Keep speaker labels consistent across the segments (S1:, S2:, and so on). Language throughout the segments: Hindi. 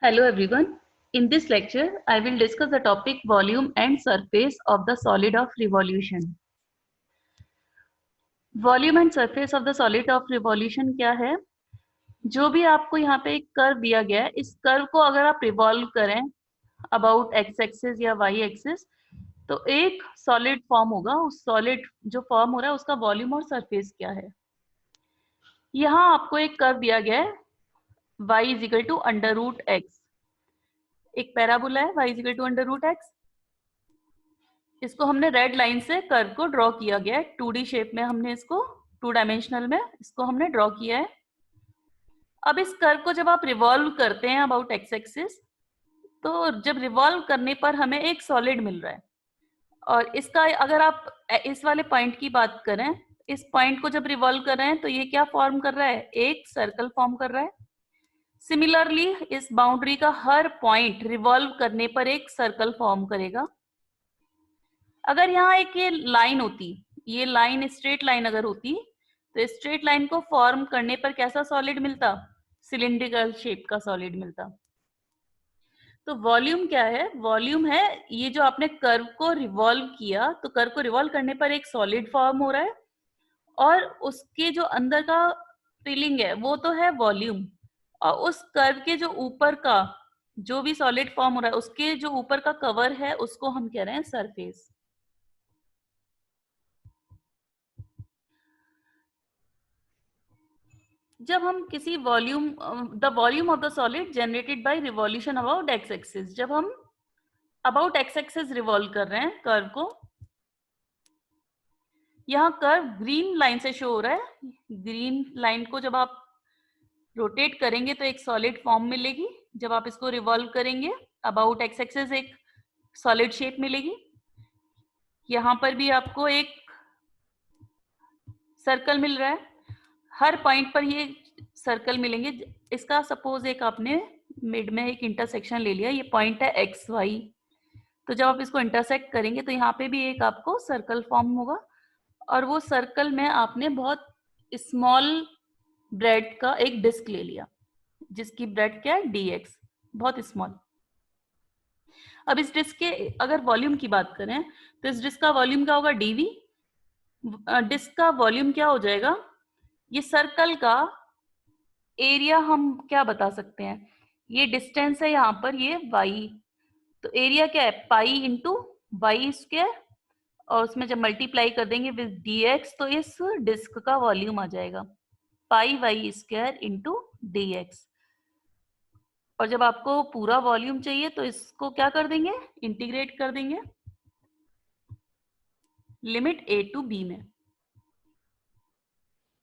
S1: Hello everyone. In this lecture, I will discuss the topic volume and surface of the solid of revolution. Volume and surface of the solid of revolution क्या है? जो भी आपको यहाँ पे एक कर्व दिया गया है, इस कर्व को अगर आप रिवॉल्व करें अबाउट एक्स एक्सिस या वाई एक्सिस, तो एक सॉलिड फॉर्म होगा. उस सॉलिड जो फॉर्म हो रहा है उसका वॉल्यूम और सरफेस क्या है. यहाँ आपको एक कर्व दिया गया है y is equal to under root x. एक पैराबोला है y is equal to under root x. इसको हमने रेड लाइन से कर्व को ड्रॉ किया गया है. 2D शेप में हमने इसको 2 डायमेंशनल में इसको हमने ड्रॉ किया है. अब इस कर्व को जब आप रिवॉल्व करते हैं अबाउट एक्स एक्सिस, तो जब रिवॉल्व करने पर हमें एक सॉलिड मिल रहा है. और इसका अगर आप इस वाले पॉइंट की बात करें, इस पॉइंट को जब रिवॉल्व कर रहे हैं तो ये क्या फॉर्म कर रहा है? एक सर्कल फॉर्म कर रहा है. सिमिलरली इस बाउंड्री का हर पॉइंट रिवॉल्व करने पर एक सर्कल फॉर्म करेगा. अगर यहाँ एक ये लाइन होती, ये लाइन स्ट्रेट लाइन अगर होती, तो स्ट्रेट लाइन को फॉर्म करने पर कैसा सॉलिड मिलता? सिलिंड्रिकल शेप का सॉलिड मिलता. तो वॉल्यूम क्या है? वॉल्यूम है ये जो आपने कर्व को रिवॉल्व किया, तो कर्व को रिवॉल्व करने पर एक सॉलिड फॉर्म हो रहा है और उसके जो अंदर का फिलिंग है वो तो है वॉल्यूम. और उस कर्व के जो ऊपर का जो भी सॉलिड फॉर्म हो रहा है उसके जो ऊपर का कवर है उसको हम कह रहे हैं सरफेस. जब हम किसी volume, the volume of the solid generated by revolution about x axis, जब हम अबाउट एक्स एक्सिस रिवॉल्व कर रहे हैं कर्व को, यहाँ कर्व ग्रीन लाइन से शो हो रहा है. ग्रीन लाइन को जब आप रोटेट करेंगे तो एक सॉलिड फॉर्म मिलेगी. जब आप इसको रिवॉल्व करेंगे अबाउट एक्स एक्सिस एक सॉलिड शेप मिलेगी. यहाँ पर भी आपको एक सर्कल मिल रहा है. हर पॉइंट पर ये सर्कल मिलेंगे. इसका सपोज एक आपने मिड में एक इंटरसेक्शन ले लिया, ये पॉइंट है एक्स वाई, तो जब आप इसको इंटरसेक्ट करेंगे तो यहाँ पे भी एक आपको सर्कल फॉर्म होगा. और वो सर्कल में आपने बहुत स्मॉल ब्रेड का एक डिस्क ले लिया जिसकी ब्रेड क्या है? dx, बहुत स्मॉल. अब इस डिस्क के अगर वॉल्यूम की बात करें तो इस डिस्क का वॉल्यूम क्या होगा? dv. डिस्क का वॉल्यूम क्या हो जाएगा? ये सर्कल का एरिया हम क्या बता सकते हैं? ये डिस्टेंस है यहाँ पर, ये y, तो एरिया क्या है? पाई इंटू वाई स्क्वायर, और उसमें जब मल्टीप्लाई कर देंगे विद dx तो इस डिस्क का वॉल्यूम आ जाएगा पाई वाई स्क्वायर इंटू dx. और जब आपको पूरा वॉल्यूम चाहिए तो इसको क्या कर देंगे? इंटीग्रेट कर देंगे लिमिट a टू b में.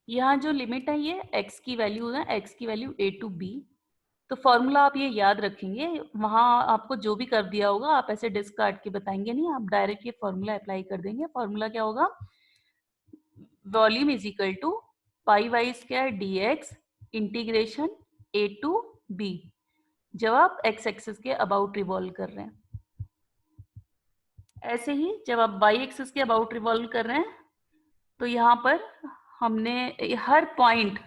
S1: यहाँ जो लिमिट है ये x की वैल्यू है, x की वैल्यू a टू b. तो फॉर्मूला आप ये याद रखेंगे. वहां आपको जो भी कर दिया होगा आप ऐसे डिस्क काट के बताएंगे नहीं, आप डायरेक्ट ये फॉर्मूला अप्लाई कर देंगे. फॉर्मूला क्या होगा? Volume is equal to pi y square dx integration a to b, जब आप x एक्सिस के अबाउट रिवॉल्व कर रहे हैं. ऐसे ही जब आप y एक्सिस के अबाउट रिवॉल्व कर रहे हैं तो यहाँ पर हमने हर पॉइंट,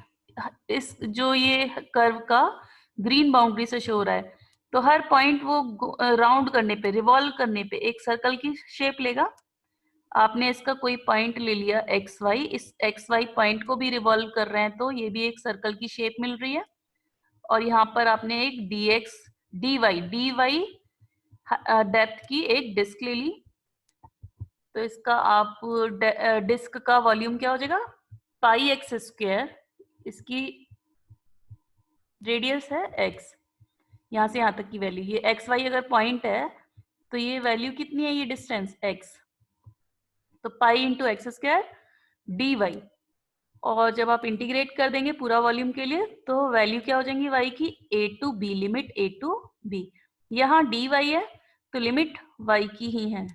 S1: इस जो ये कर्व का ग्रीन बाउंड्री से शो हो रहा है, तो हर पॉइंट वो राउंड करने पे, रिवॉल्व करने पे एक सर्कल की शेप लेगा. आपने इसका कोई पॉइंट ले लिया एक्स वाई, इस एक्स वाई पॉइंट को भी रिवॉल्व कर रहे हैं तो ये भी एक सर्कल की शेप मिल रही है. और यहाँ पर आपने एक dx dy डेप्थ की एक डिस्क ले ली, तो इसका आप डिस्क का वॉल्यूम क्या हो जाएगा? पाई एक्स स्क्वायर, इसकी रेडियस है x, यहाँ से यहाँ तक की वैल्यू, ये एक्स वाई अगर पॉइंट है तो ये वैल्यू कितनी है? ये डिस्टेंस x, तो pi into x square d y. और जब आप इंटीग्रेट कर देंगे पूरा वॉल्यूम के लिए तो वैल्यू क्या हो जाएंगी y की? a to b, limit a to b. यहाँ dy है तो लिमिट y की ही है.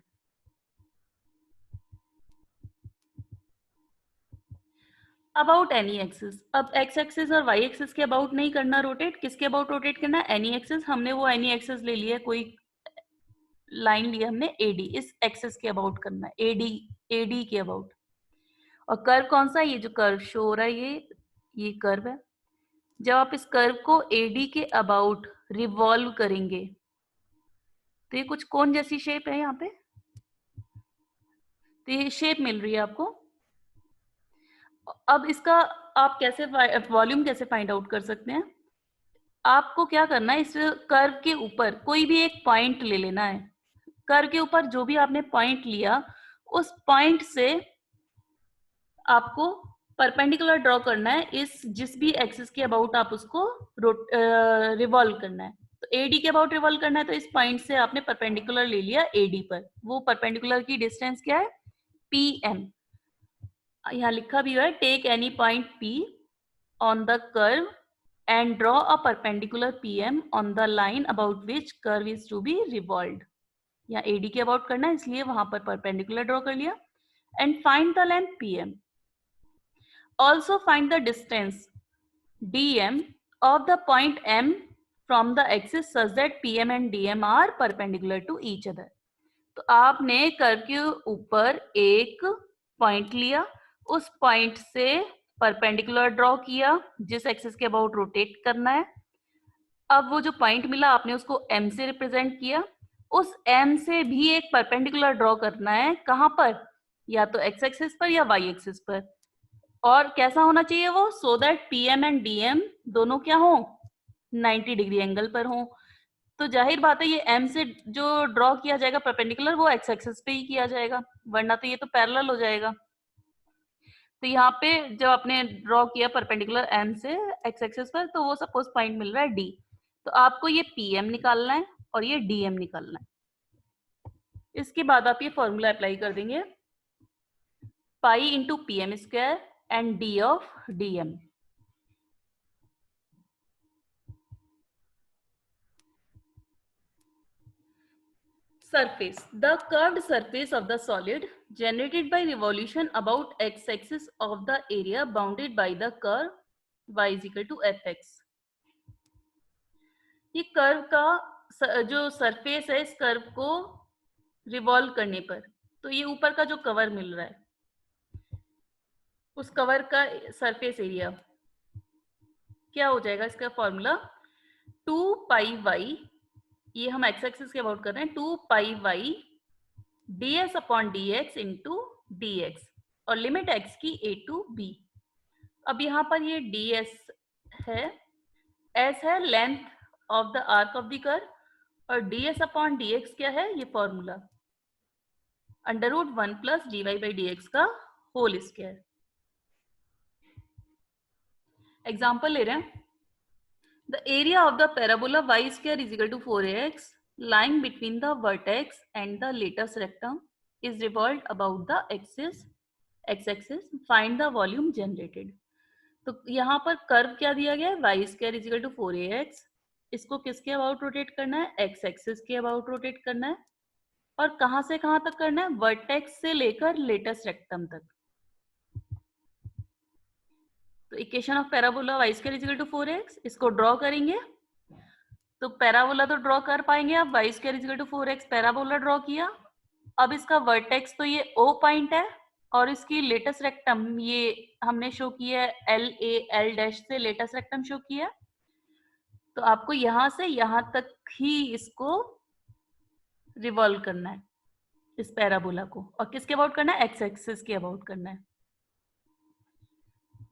S1: अबाउट एनी एक्सिस, अब एक्स एक्सिस और वाई एक्सिस के अबाउट नहीं करना रोटेट, किसके अबाउट रोटेट करना है? Any axis. हमने वो एनी एक्सिस ले लिया, कोई लाइन लिया हमने AD, इस एक्सिस के अबाउट करना है, AD के अबाउट. और कर्व कौन सा? ये जो कर्व शो हो रहा है ये कर्व है. जब आप इस कर्व को AD के अबाउट रिवॉल्व करेंगे तो ये कुछ कोन जैसी शेप है यहाँ पे, तो ये शेप मिल रही है आपको। अब इसका आप कैसे वॉल्यूम कैसे फाइंड आउट कर सकते हैं? आपको क्या करना है, इस कर्व के ऊपर कोई भी एक पॉइंट ले लेना है। कर्व के ऊपर जो भी आपने पॉइंट लिया, उस पॉइंट से आपको परपेंडिकुलर ड्रॉ करना है, इस जिस भी एक्सिस के अबाउट आप उसको रिवॉल्व करना है। तो एडी के अबाउट रिवॉल्व करना है, तो इस पॉइंट से आपने परपेंडिकुलर ले लिया एडी पर। वो परपेंडिकुलर की डिस्टेंस क्या है? P M. यहाँ लिखा भी हुआ है, take any point P on the curve and draw a perpendicular PM on the line about which curve is to be revolved. यहाँ AD के अबाउट करना है, इसलिए वहां पर परपेंडिकुलर ड्रॉ कर लिया। and find the length PM. Also find the distance DM of the point M from the axis such that PM and DM are perpendicular to each other. तो आपने कर्व के ऊपर एक पॉइंट लिया, उस पॉइंट से परपेंडिकुलर ड्रॉ किया जिस एक्सिस के अबाउट रोटेट करना है। अब वो जो पॉइंट मिला आपने उसको M से रिप्रेजेंट किया, उस M से भी एक परपेंडिकुलर ड्रॉ करना है। कहां पर? या तो एक्स एक्सिस पर या वाई एक्सिस पर। और कैसा होना चाहिए वो? So that PM and DM दोनों क्या हो? 90 डिग्री एंगल पर हो। तो जाहिर बात है ये M से जो ड्रॉ किया जाएगा परपेंडिकुलर, वो एक्स एक्सिस पे ही किया जाएगा, वरना तो ये तो पैरेलल हो जाएगा। तो यहाँ पे जब आपने ड्रॉ किया परपेंडिकुलर M से एक्स एक्सिस पर, तो वो सपोज पॉइंट मिल रहा है D। तो आपको ये PM निकालना है और ये DM निकालना है। इसके बाद आप ये फॉर्मूला अप्लाई कर देंगे, pi into PM square and D of DM। Surface. The curved surface of the solid generated by revolution about x-axis of the area bounded by the curve y is equal to fx. ये कर्व का जो सरफेस है, इस कर्व को रिवॉल्व करने पर, तो ये ऊपर का जो कवर मिल रहा है, उस कवर का सरफेस एरिया क्या हो जाएगा? इसका फॉर्मूला 2 पाई वाई, ये हम एक्स एक्सिस के अबाउट कर रहे हैं, 2 pi y ds upon dx into dx, और लिमिट x की a टू b। अब यहाँ पर ये ds है, s है length of the arc of the curve, और ds अपॉन dx क्या है? ये formula under root 1 plus dy by dx का होल स्क्वायर। एग्जाम्पल ले रहे हैं, the area of the parabola y square is equal to 4ax lying between the vertex and the latus rectum is revolved about the axis x-axis. Find the volume generated. तो यहाँ पर कर्व क्या दिया गया है? y square is equal to 4ax। इसको किसके अबाउट रोटेट करना है? x एक्सिस के अबाउट रोटेट करना है। और कहां से कहां तक करना है? वर्टेक्स से लेकर लेटस रेक्टम तक। तो equation of parabola y square is equal to 4ax, इसको ड्रॉ करेंगे तो पैराबोला तो ड्रॉ कर पाएंगे आप। y square is equal to 4x, parabola draw किया। अब इसका वर्टेक्स तो ये O पॉइंट है, और इसकी लेटस रेक्टम ये हमने शो किया है L डैश से लेटस रेक्टम शो किया। तो आपको यहां से यहां तक ही इसको रिवॉल्व करना है, इस पैराबोला को। और किसके अबाउट करना है? एक्स एक्सिस के अबाउट करना है।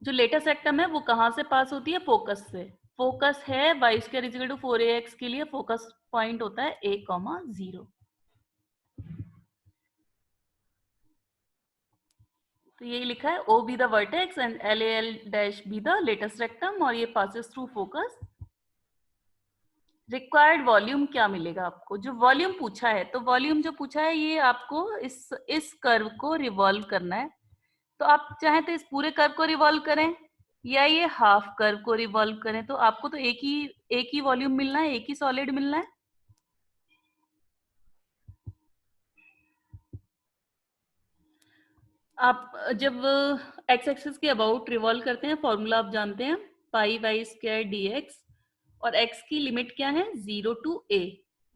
S1: जो लेटस रेक्टम है वो कहां से पास होती है? फोकस से। फोकस है y square is equal to 4ax के लिए फोकस पॉइंट होता है a, 0। तो यही लिखा है, O be the vertex and LAL dash be the latus rectum, और ये passes through focus. Required volume क्या मिलेगा आपको? जो वॉल्यूम पूछा है, तो वॉल्यूम जो पूछा है ये आपको इस कर्व को रिवॉल्व करना है। तो आप चाहे तो इस पूरे कर्व को रिवॉल्व करें या ये हाफ कर्व को रिवॉल्व करें, तो आपको तो एक ही वॉल्यूम मिलना है, एक ही सॉलिड मिलना है। आप जब एक्स एक्सिस के अबाउट रिवॉल्व करते हैं, फॉर्मूला आप जानते हैं, पाई वाई स्क्वायर dx, और x की लिमिट क्या है? 0 टू a।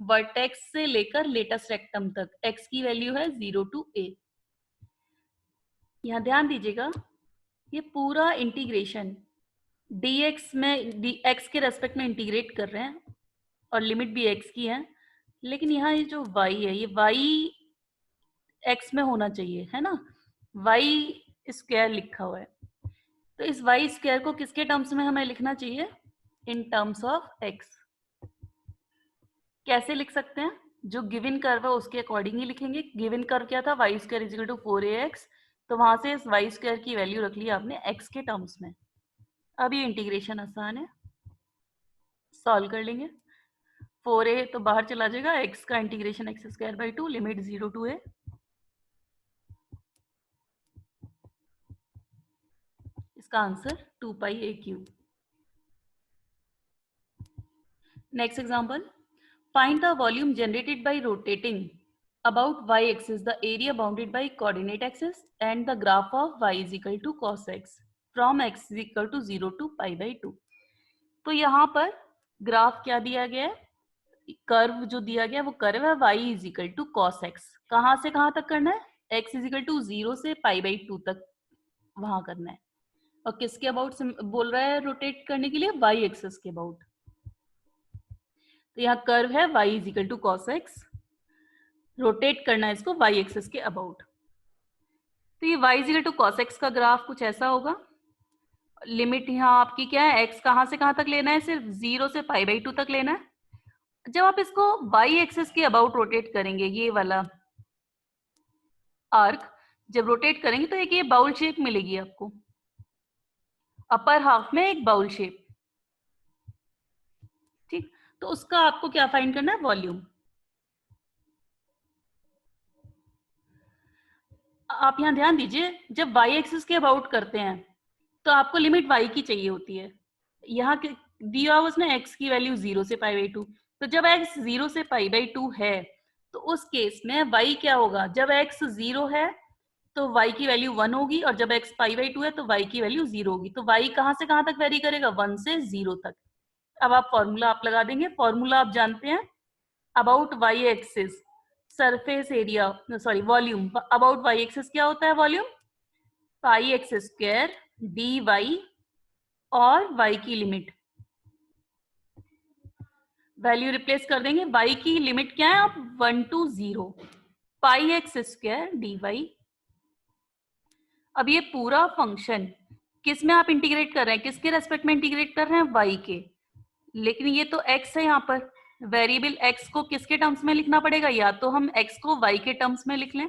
S1: वर्टेक्स से लेकर लेटस रेक्टम तक x की वैल्यू है 0 टू a। यहाँ ध्यान दीजिएगा, ये पूरा इंटीग्रेशन dx में x के रेस्पेक्ट में इंटीग्रेट कर रहे हैं, और लिमिट भी x की है, लेकिन यहाँ ये जो y है ये y x में होना चाहिए, है ना, y स्क्वायर लिखा हुआ है। तो इस y स्क्वायर को किसके टर्म्स में हमें लिखना चाहिए? In terms of x। कैसे लिख सकते हैं? जो गिवन कर्व है उसके अकॉर्डिंग ही लिखेंगे। गिवन कर्व क्या था? y square is equal to 4ax, तो वहां से इस y स्क्वायर की वैल्यू रख ली आपने x के टर्म्स में। अब ये इंटीग्रेशन आसान है, सॉल्व कर लेंगे। 4a तो बाहर चला जाएगा, x का इंटीग्रेशन x स्क्वायर बाई 2 लिमिट 0 टू a, इसका answer 2 pi a cube. Next example, find the volume generated by rotating about y-axis the area bounded by coordinate axis and the graph of y is equal to cos x from x is equal to 0 to pi by 2। तो यहाँ पर ग्राफ क्या दिया गया है? कर्व जो दिया गया है वो कर्व है y is equal to cos x। कहाँ से कहाँ तक करना है? x is equal to 0 से pi by 2 तक वहां करना है। और किसके अबाउट बोल रहा है रोटेट करने के लिए? y एक्सिस के अबाउट। तो यहाँ कर्व है y is equal to cos x, rotate करना है इसको y एक्सिस के अबाउट। तो ये y is equal to cos x का ग्राफ कुछ ऐसा होगा। लिमिट यहाँ आपकी क्या है? x कहाँ से कहाँ तक लेना है? सिर्फ 0 से पाई बाई 2 तक लेना है। जब आप इसको y एक्सिस के अबाउट रोटेट करेंगे, ये वाला आर्क जब रोटेट करेंगे तो एक ये बाउल शेप मिलेगी आपको, अपर हाफ में एक बाउल शेप, ठीक। तो उसका आपको क्या फाइंड करना है? वॉल्यूम। आप यहाँ ध्यान दीजिए, जब y एक्सिस के अबाउट करते हैं तो आपको लिमिट y की चाहिए होती है। यहाँ दिया हुआ उसने x की वैल्यू 0 से पाई बाई 2, तो जब x 0 से पाई बाई 2 है तो उस केस में y क्या होगा? जब x 0 है तो y की वैल्यू 1 होगी, और जब x पाई बाई 2 है तो y की वैल्यू 0 होगी। तो y कहाँ से कहाँ तक वेरी करेगा? 1 से 0 तक। अब आप फॉर्मूला आप लगा देंगे। फॉर्मूला आप जानते हैं, about y axis surface area, sorry volume, about y axis क्या होता है? Volume pi x square d y, और y की लिमिट वैल्यू रिप्लेस कर देंगे। y की लिमिट क्या है? आप 1 to 0 pi x square d y. अब ये पूरा फंक्शन किस में आप इंटीग्रेट कर रहे हैं? किसके रेस्पेक्ट में इंटीग्रेट कर रहे हैं? y के। लेकिन ये तो x है, यहाँ पर वेरिएबल x को किसके टर्म्स में लिखना पड़ेगा? या तो हम x को y के टर्म्स में लिख लें।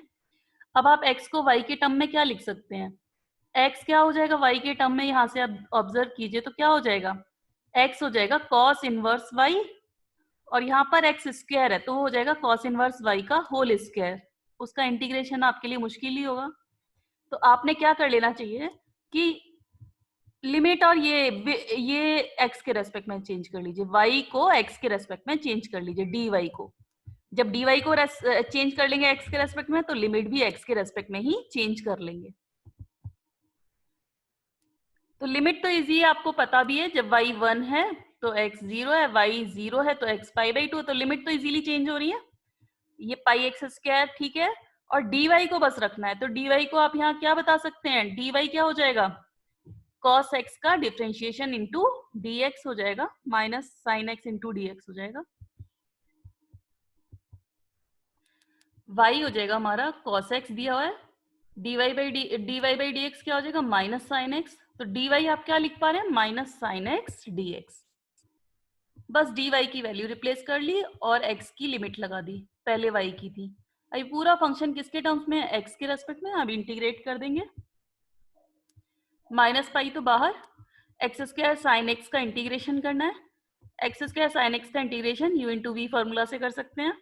S1: अब आप x को y के टर्म में क्या लिख सकते हैं? x क्या हो जाएगा y के टर्म में? यहां से आप ऑब्जर्व कीजिए तो क्या हो जाएगा? x हो जाएगा cos इनवर्स y, और यहाँ पर x स्क्वायर है तो हो जाएगा cos इनवर्स y का होल स्क्वायर। उसका इंटीग्रेशन आपके लिए मुश्किल ही होगा। तो आपने क्या कर लेना चाहिए कि लिमिट और ये x के रेस्पेक्ट में चेंज कर लीजिए, y को x के रेस्पेक्ट में चेंज कर लीजिए, dy को। जब dy को चेंज कर लेंगे x के रेस्पेक्ट में तो लिमिट भी x के रेस्पेक्ट में ही चेंज कर लेंगे। तो लिमिट तो इजी है, आपको पता भी है। जब y 1 है तो x 0 है, y 0 है तो x पाई बाई 2, तो लिमिट तो इजीली चेंज हो रही है। ये पाई एक्स स्क्वायर, ठीक है। और dy को बस रखना है, तो dy को आप यहाँ क्या बता सकते हैं? dy क्या हो जाएगा? cos x का डिफ्रेंशिएशन इंटू dx हो जाएगा, minus sine x into dx हो जाएगा। y हो जाएगा हमारा cos x दिया हुआ है, dy बाई dx क्या हो जाएगा? Minus sine x। तो dy आप क्या लिख पा रहे हैं? Minus sine x dx। बस dy की वैल्यू रिप्लेस कर ली और x की लिमिट लगा दी, पहले y की थी। अभी पूरा फंक्शन किसके टर्म्स में है? x के रेस्पेक्ट में। अब इंटीग्रेट कर देंगे, माइनस पाई तो बाहर, एक्स स्क्वायर साइन एक्स का इंटीग्रेशन करना है। एक्स स्क्वायर साइन एक्स का integration u into v formula से कर सकते हैं।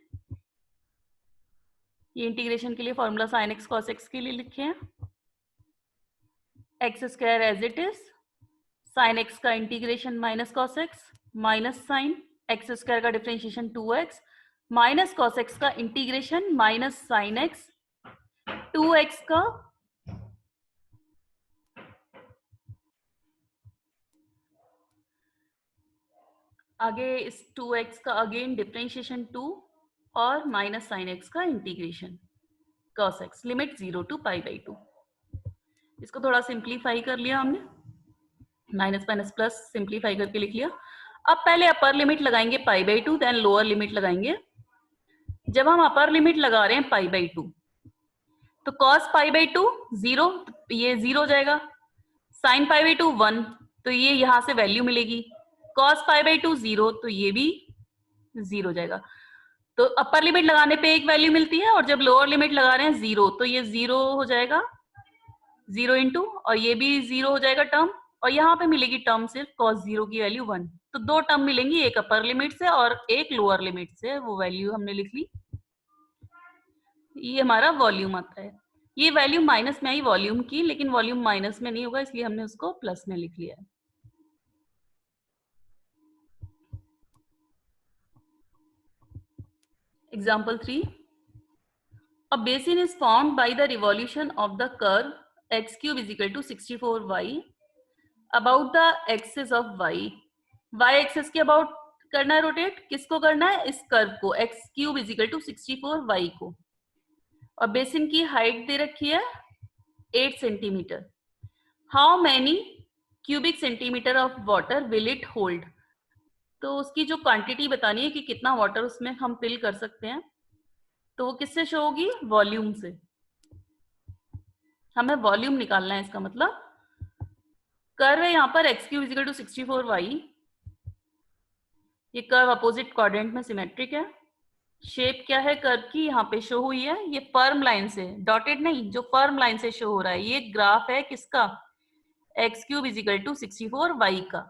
S1: ये इंटीग्रेशन के लिए formula sine x cos x के लिए लिखे हैं। X square as it is, sine x का integration minus cos x, minus sine x square का differentiation 2x, minus cos x का integration minus sine x, 2x का आगे इस 2x का अगेन डिफरेंशिएशन 2 और माइनस साइन एक्स का integration cos x, limit 0 to pi by 2। इसको थोड़ा सिंप्लीफाई कर लिया हमने, माइनस माइनस प्लस सिंप्लीफाई करके लिख लिया। अब पहले अपर लिमिट लगाएंगे π/2, देन लोअर लिमिट लगाएंगे। जब हम अपर लिमिट लगा रहे हैं π/2, तो cos π/2 0, ये 0 हो जाएगा। sin π/2 1, तो ये यहां से वैल्यू मिलेगी। cos π/2 0, तो ये भी 0 हो जाएगा। तो अपर लिमिट लगाने पे एक वैल्यू मिलती है, और जब लोअर लिमिट लगा रहे हैं 0, तो ये 0 हो जाएगा, 0 इंटू, और ये भी 0 हो जाएगा टर्म, और यहाँ पे मिलेगी टर्म सिर्फ cos 0 की वैल्यू 1। तो दो टर्म मिलेंगी, एक अपर लिमिट से और एक लोअर लिमिट से, वो वैल्यू हमने लिख ली। ये हमारा वॉल्यूम आता है। ये वैल्यू माइनस में आई वॉल्यूम की, लेकिन वॉल्यूम माइनस में नहीं होगा, इसलिए हमने उसको प्लस में लिख लिया है। Example 3. A basin is formed by the revolution of the curve x cube is equal to 64y about the axis of y. y axis के अबाउट करना है रोटेट, किसको करना है? इस कर्व को, x cube is equal to 64y को। और बेसिन की हाइट दे रखी है 8 centimetre. How many cubic centimetre of water will it hold? तो उसकी जो क्वांटिटी बतानी है कि कितना वाटर उसमें हम फिल कर सकते हैं, तो वो किससे शो होगी? वॉल्यूम से। हमें वॉल्यूम निकालना है, इसका मतलब कर्व है यहाँ पर x cube is equal to 64y। ये कर्व अपोजिट क्वाड्रेंट में सिमेट्रिक है। शेप क्या है कर्व की? यहाँ पे शो हुई है, ये फर्म लाइन से, डॉटेड नहीं, जो फर्म लाइन से शो हो रहा है। ये ग्राफ है किसका? x cube is equal to 64y का।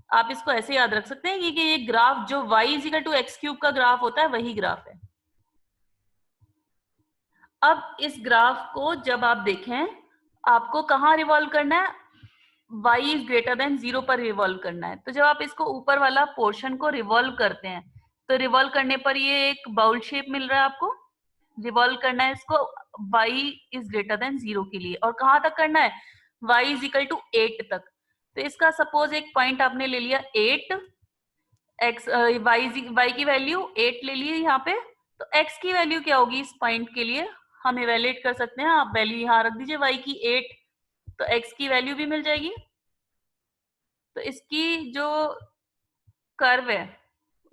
S1: आप इसको ऐसे याद रख सकते हैं कि ये ग्राफ जो y is equal to x cube का ग्राफ होता है, वही ग्राफ है। अब इस ग्राफ को जब आप देखें, आपको कहाँ रिवॉल्व करना है? y इज ग्रेटर देन 0 पर रिवॉल्व करना है। तो जब आप इसको ऊपर वाला पोर्शन को रिवॉल्व करते हैं, तो रिवॉल्व करने पर ये एक बाउल शेप मिल रहा है आपको। रिवॉल्व करना है इसको y इज ग्रेटर देन 0 के लिए, और कहाँ तक करना है? y इज इक्वल टू 8 तक। तो इसका सपोज एक पॉइंट आपने ले लिया 8, x y की वैल्यू 8 ले ली यहाँ पे, तो x की वैल्यू क्या होगी इस पॉइंट के लिए? हम इवेल्युएट कर सकते हैं। आप वैल्यू यहाँ रख दीजिए y की 8, तो x की वैल्यू भी मिल जाएगी। तो इसकी जो कर्व है,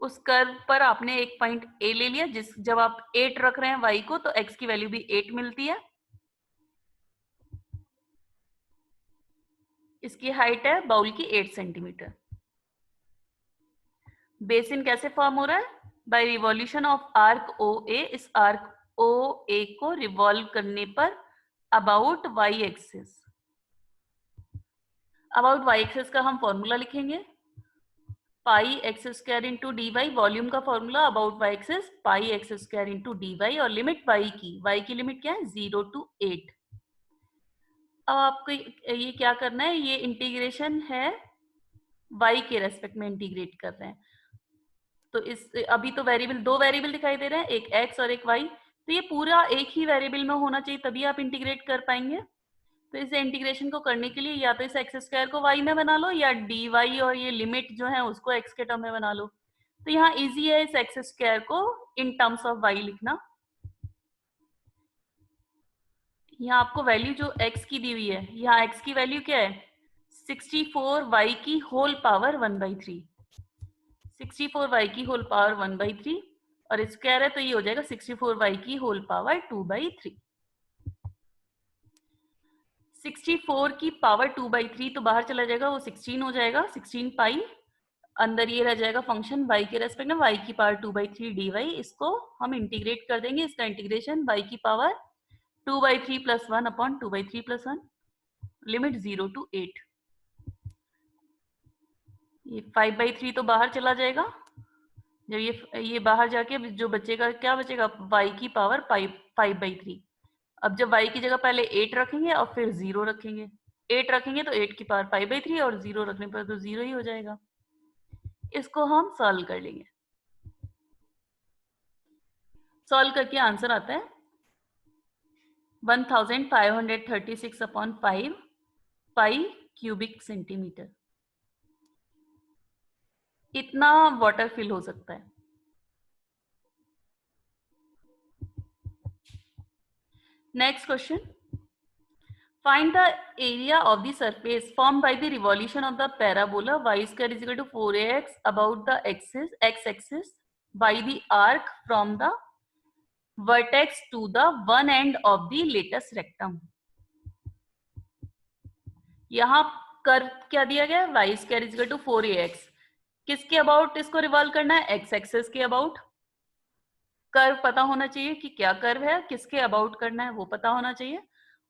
S1: उस कर्व पर आपने एक पॉइंट A ले लिया, जिस जब आप 8 रख रहे हैं y को, तो x की वैल्यू भी 8 मिलती है। इसकी हाइट है बाउल की 8 सेंटीमीटर। बेसिन कैसे फॉर्म हो रहा है? By revolution of arc OA। इस आर्क OA को रिवॉल्व करने पर about y axis. About y axis का हम फॉर्मूला लिखेंगे, pi x square into d y. Volume का formula about y axis pi x square into d y, और लिमिट y की लिमिट क्या है? 0 to 8। अब आपको ये क्या करना है? ये इंटीग्रेशन है y के रेस्पेक्ट में इंटीग्रेट कर रहे हैं। तो इस अभी तो वेरिएबल, दो वेरिएबल दिखाई दे रहे हैं, एक x और एक y। तो ये पूरा एक ही वेरिएबल में होना चाहिए, तभी आप इंटीग्रेट कर पाएंगे। तो इस इंटीग्रेशन को करने के लिए या तो इस एक्स स्क्वायर को y में बना लो, या डी वाई और ये लिमिट जो है उसको x के टर्म में बना लो। तो यहाँ इजी है इस एक्स स्क्वायर को इन टर्म्स ऑफ y लिखना। यहाँ आपको वैल्यू जो x की दी हुई है, यहाँ x की वैल्यू क्या है? 64y की होल पावर 1/3। 64y की होल पावर 1/3, और स्क्वायर है तो ये हो जाएगा 64y की होल पावर 2/3। 64 की पावर 2/3 तो बाहर चला जाएगा, वो 16 हो जाएगा, 16 पाई। अंदर ये रह जाएगा फंक्शन y के रेस्पेक्ट में y की पावर 2/3 dy। इसको हम इंटीग्रेट कर देंगे, इसका इंटीग्रेशन y की power 2/3 plus 1 upon 2/3 plus 1, limit 0 to 8। ये 5/3 तो बाहर चला जाएगा। जब ये बाहर जाके जो बचेगा, क्या बचेगा? y की पावर 5/3। अब जब y की जगह पहले 8 रखेंगे और फिर 0 रखेंगे, 8 रखेंगे तो 8 की पावर 5/3, और 0 रखने पर तो 0 ही हो जाएगा। इसको हम सॉल्व कर लेंगे। सॉल्व करके आंसर आता है 1536 अपॉन 5 पाई क्यूबिक सेंटीमीटर। इतना वाटर फिल हो सकता है। Next question, Find the area of the surface formed by the revolution of the parabola y square is equal to 4ax about the axis x-axis by the arc from the vertex to the one end of the latus rectum. यहाँ कर्व क्या दिया गया है, y square is equal to 4ax. किसके अबाउट इसको रिवॉल्व करना है, x एक्सिस के अबाउट. कर्व पता होना चाहिए कि क्या कर्व है, किसके अबाउट करना है वो पता होना चाहिए.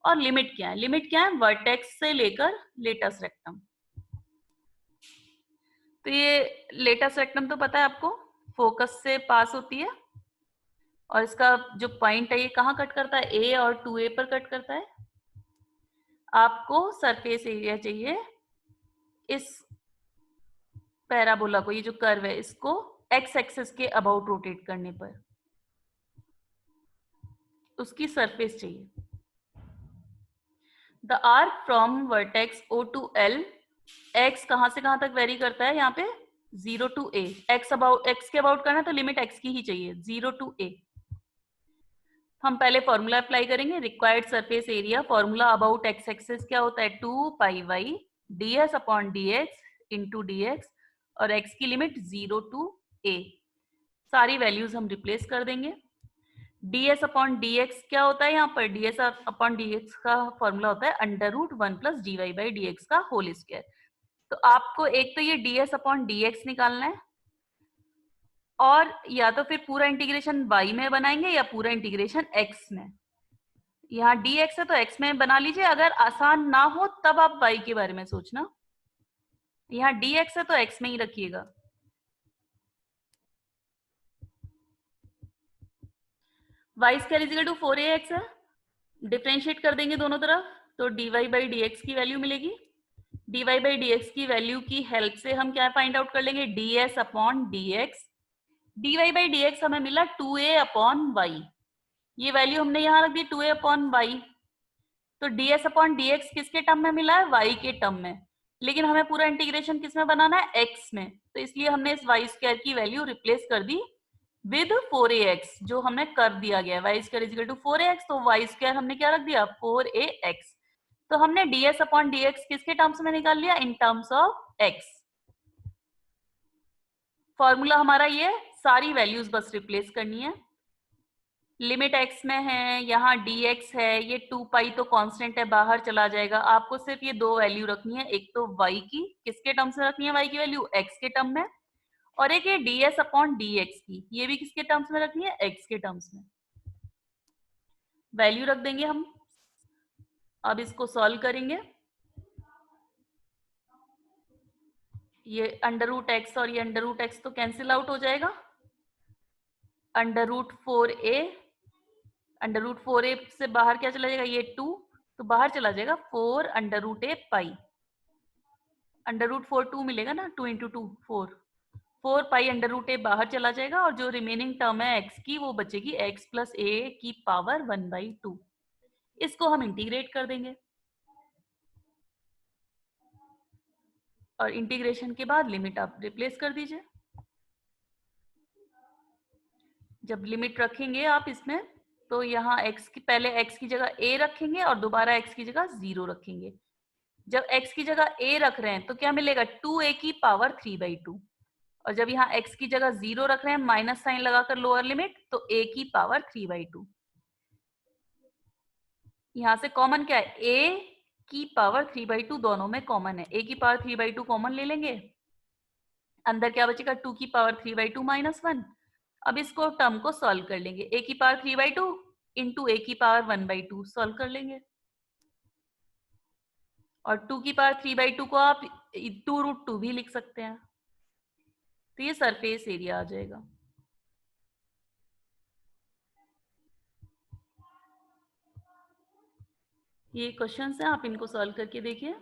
S1: और लिमिट क्या है, लिमिट क्या है, वर्टेक्स से लेकर लेटस रेक्टम. तो ये लेटस रेक्टम तो पता है आपको, फोकस से पास होती है और इसका जो पॉइंट है ये कहाँ कट करता है, ए और 2a पर कट करता है. आपको सरफेस एरिया चाहिए इस पैराबोला को, ये जो कर्व है इसको एक्स एक्सिस के अबाउट रोटेट करने पर उसकी सरफेस चाहिए. The arc from vertex O to L, x कहां से कहां तक वेरी करता है, यहाँ पे 0 to a. x के अबाउट करना है तो लिमिट x की ही चाहिए, 0 to a. हम पहले फॉर्मूला अप्लाई करेंगे. Required surface area formula about x axis क्या होता है, 2 pi y ds upon dx into dx और x की लिमिट 0 to a. सारी वैल्यूज हम रिप्लेस कर देंगे. ds अपॉन dx क्या होता है, यहाँ पर ds अपॉन dx का फॉर्मूला होता है under root 1 plus dy by dx का होल स्क्वायर. तो आपको एक तो ये ds अपॉन dx निकालना है और या तो फिर पूरा इंटीग्रेशन y में बनाएंगे या पूरा इंटीग्रेशन x में. यहाँ dx है तो x में बना लीजिए, अगर आसान ना हो तब आप y के बारे में सोचना. यहाँ dx है तो x में ही रखिएगा. y square is equal to 4ax है, डिफरेंशिएट कर देंगे दोनों तरफ तो dy बाई dx की वैल्यू मिलेगी. dy बाई dx की वैल्यू की हेल्प से हम क्या फाइंड आउट कर लेंगे, ds upon dx. dy by dx हमें मिला 2a अपॉन y, ये वैल्यू हमने यहाँ रख दी 2a अपॉन y. तो ds अपॉन dx किसके टर्म में मिला है, y के टर्म में. लेकिन हमें पूरा इंटीग्रेशन किस में बनाना है, x में. तो इसलिए हमने इस y स्क्वायर की वैल्यू रिप्लेस कर दी विद 4ax जो हमने कर दिया गया है. y square is equal to 4ax, तो y स्क्वायर हमने क्या रख दिया, 4ax. तो हमने ds अपॉन dx किसके टर्म्स में निकाल लिया, in terms of x. Formula हमारा ये, सारी वैल्यूज बस रिप्लेस करनी है. लिमिट x में है, यहाँ dx है, ये 2 पाई तो कांस्टेंट है बाहर चला जाएगा. आपको सिर्फ ये दो वैल्यू रखनी है, एक तो y की, किसके टर्म्स में रखनी है y की वैल्यू, x के टर्म में. और एक ये ds अपॉन dx की, ये भी किसके टर्म्स में रखनी है, x के टर्म्स में. वैल्यू रख देंगे हम. अब इसको सॉल्व करेंगे. ये अंडर रूट एक्स और ये अंडर रूट एक्स तो कैंसिल आउट हो जाएगा. Under root 4a, under root 4a से बाहर क्या चला जाएगा, ये 2, तो बाहर चला जाएगा 4 under root a pi. Under root 4 2 मिलेगा ना, 2 into 2 4 pi under root a बाहर चला जाएगा और जो रिमेनिंग टर्म है x की वो बचेगी x प्लस a की पावर 1/2. इसको हम इंटीग्रेट कर देंगे और इंटीग्रेशन के बाद लिमिट आप रिप्लेस कर दीजिए. जब लिमिट रखेंगे आप इसमें तो यहाँ x की, पहले x की जगह a रखेंगे और दोबारा x की जगह 0 रखेंगे. जब x की जगह a रख रहे हैं तो क्या मिलेगा, 2a की पावर 3/2. और जब यहाँ x की जगह 0 रख रहे हैं माइनस साइन लगाकर लोअर लिमिट, तो a की पावर 3/2. यहाँ से कॉमन क्या है, a की पावर 3/2 दोनों में कॉमन है. a की पावर 3/2 कॉमन ले लेंगे, अंदर क्या बचेगा, 2 की पावर 3/2 माइनस 1. अब इसको टर्म को सॉल्व कर लेंगे, a की पावर 3/2 इंटू a की पावर 1/2 सॉल्व कर लेंगे. और 2 की पावर 3/2 को आप 2√2 भी लिख सकते हैं. तो ये सरफेस एरिया आ जाएगा. ये क्वेश्चंस हैं, आप इनको सॉल्व करके देखिए.